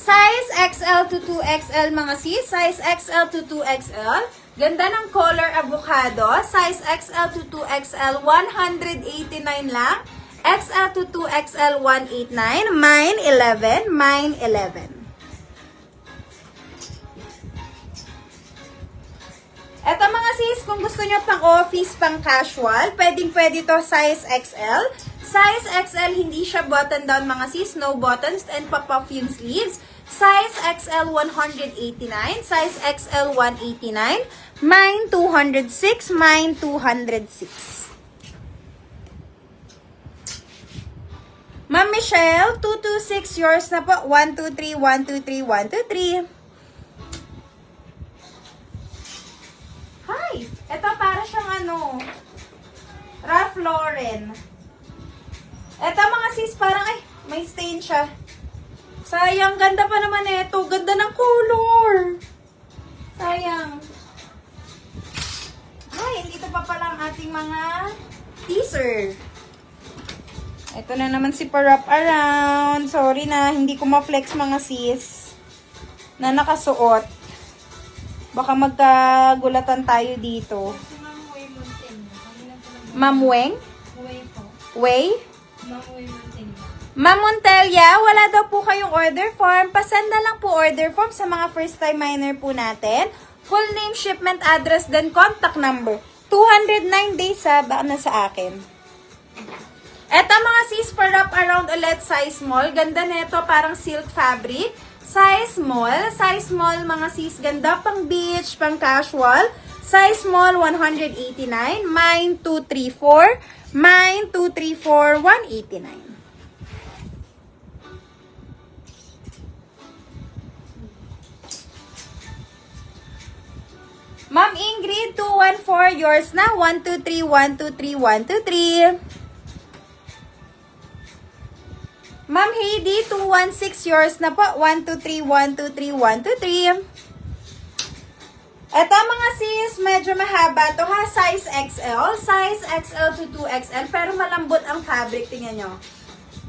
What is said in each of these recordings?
Size XL to 2XL mga sis. Size XL to 2XL. Ganda ng color avocado. Size XL to 2XL, 189 lang. XL to 2XL, 189. Mine 11. Mine 11. Eto mga sis, kung gusto nyo pang office, pang casual, pwedeng-pwede to size XL. Size XL, hindi siya button down mga sis, no buttons and pop-off yung sleeves. Size XL 189, size XL 189, mine 206, mine 206. Ma'am Michelle, 226, yours na po. 123, 123, 123. Hi! Ito para siyang ano, Ralph Lauren. Ito mga sis, parang ay, may stain siya. Sayang, ganda pa naman ito. Ganda ng color. Sayang. Ay, dito pa pala ang ating mga teaser. Ito na naman si Parap Around. Sorry na, hindi ko ma-flex mga sis na nakasuot. Baka magkagulatan tayo dito. Ma'am Weng? Way? Ma'am Montelia, wala daw po kayong order form. Pasend na lang po order form sa mga first time miner po natin. Full name, shipment address, then contact number. 209 days sa akin. Eto mga sis, per wrap around ulit, size small. Ganda nito, parang silk fabric. Size small mga sis. Ganda pang beach, pang casual. Size small, 189. Mine, 234. Mine, 234, 189. Ma'am Ingrid, 214, yours na. 123, 123, 123. Ma'am Heidi, 216, yours na po. 123, 123, 123. Eto mga sis, medyo mahaba to ha. Size XL. Size XL to 2XL. Pero malambot ang fabric. Tingnan nyo.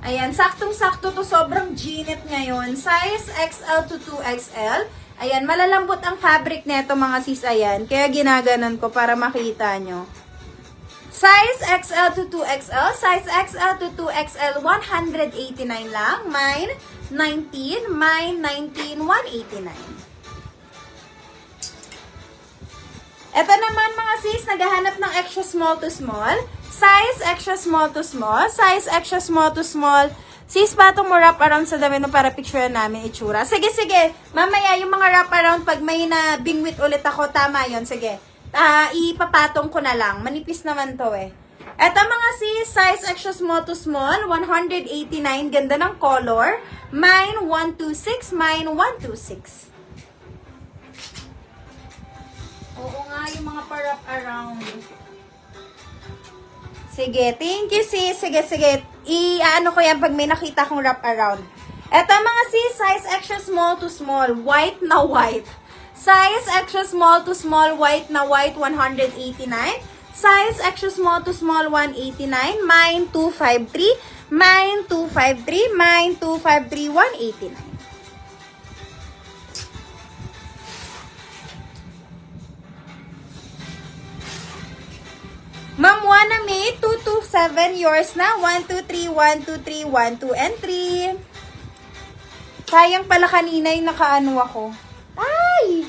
Ayan, saktong-sakto to. Sobrang ginit ngayon. Size XL to 2XL. Ayan, malalambot ang fabric nito mga sis. Ayan, kaya ginaganon ko para makita nyo. Size XL to 2XL. Size XL to 2XL, 189 lang. Mine, 19. Mine, 19, 189. Ito naman mga sis, naghahanap ng extra small to small. Size extra small to small. Size extra small to small. Sis, patong mo wrap around sa dami no para picture namin itsura. Sige, sige. Mamaya yung mga wrap around, pag may na bingwit ulit ako, tama yon. Sige. Ipapatong ko na lang. Manipis naman to eh. Ito mga sis, size extra small to small. 189. Ganda ng color. Mine, 126. Mine, 126. Oo nga, yung mga pa-wrap around. Sige, thank you sis. Sige, sige. I-ano ko yan pag may nakita kong wrap around. Eto mga sis, size extra small to small. White na white. Size extra small to small, white na white, 189. Size extra small to small, 189. Mine, 253. Mine, 253. Mine, 253, 189. Ma'am Wanami, 227, yours na. 123, 123, 12, and 3. Sayang pala kanina yung nakaano ako. Ay!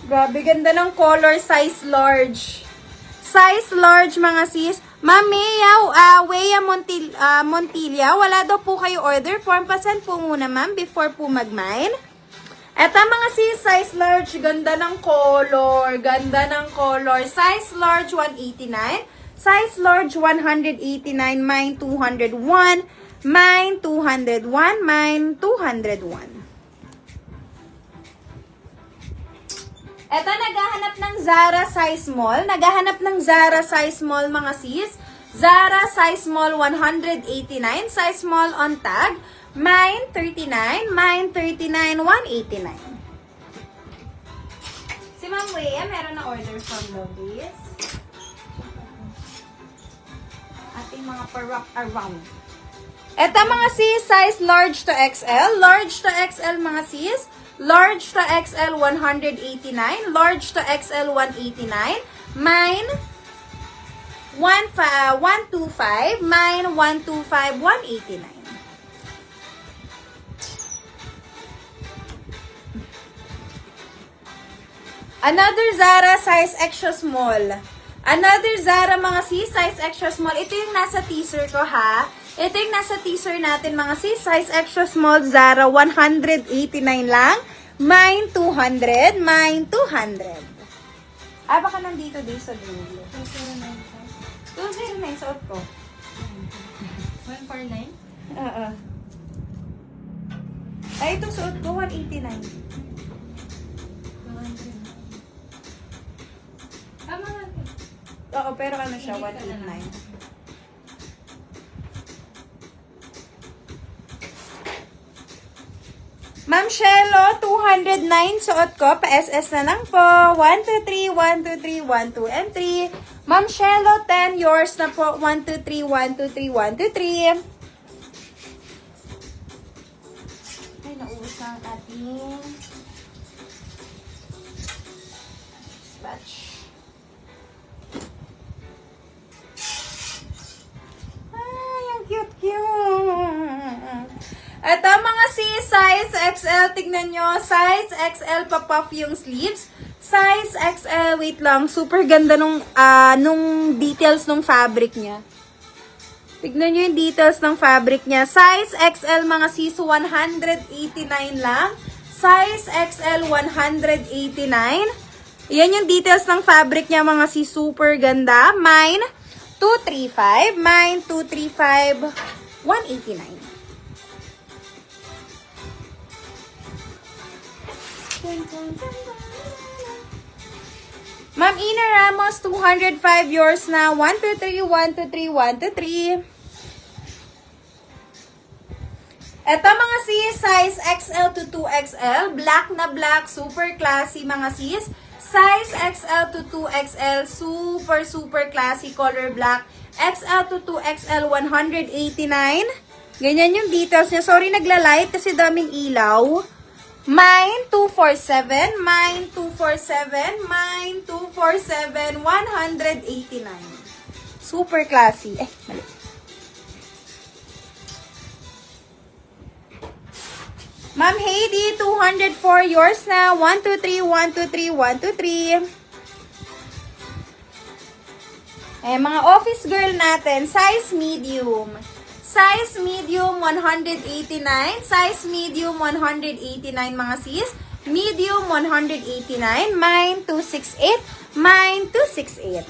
Grabe, ganda ng color, size large. Size large mga sis. Ma'am Wea Montilla, wala daw po kayo order form. Pasend po muna ma'am before po mag-mine. Eto mga sis, size large, ganda ng color. Ganda ng color. Size large, 189. Size large, 189, mine 201, mine 201, mine 201. Eto, naghahanap ng Zara size small. Naghahanap ng Zara size small mga sis. Zara size small, 189, size small on tag. Mine 39, mine 39, 189. Si Ma'am Wea, meron na order from Lobbies. Ating mga pa-wrap around. Eto mga sis, size large to XL. Large to XL mga sis. Large to XL 189. Large to XL 189. Mine 125. Mine 125, 189. Another Zara size extra small. Another Zara mga sis, size extra small. Ito yung nasa teaser ko ha. Ito yung nasa teaser natin mga sis, size extra small Zara, 189 lang. Mine 200, mine 200. Ah, baka nandito din sa dulo. 209 suot ko. 149? Oo. Ay, itong suot ko, 189. Tama nga. Oo, pero ano siya, 189. Ma'am Shelo, 209 suot ko. Pa-SS na lang po. 1, 2, 3, 1, 2, 3, 1, 2, and 3. Ma'am Shelo, 10. Yours na po. 1, 2, 3, 1, 2, 3, 1, 2, 3. Ay, naubos na ang ating batch. Ay, ang cute-cute. Ito mga sis, size XL, tignan nyo. Size XL, pa-puff yung sleeves. Size XL, wait lang. Super ganda nung details nung fabric niya. Tignan nyo yung details ng fabric niya. Size XL mga sis, 189 lang. Size XL, 189. Yan yung details ng fabric niya mga sis, super ganda. Mine, 235. Mine, 235, 189. Ma'am Ina Ramos, 205 yours na. 1, 2, 3, 1, 2, 3, 1, 2, 3. Eto mga sis, size XL to 2XL. Black na black, super classy mga sis. Size XL to 2XL, super classy color black. XL to 2XL, 189. Ganyan yung details niya. Sorry, nagla-light kasi daming ilaw. Mine, 247. Mine, 247. Mine, 247. 189. Super classy. Mali. Ma'am Heidi, 204. Yours na. 1, 2, 3, 1, 2, 3, 1, 2, 3. Mga office girl natin, size medium. Size medium, 189. Size medium, 189 mga sis. Medium, 189. Mine, 268. Mine, 268.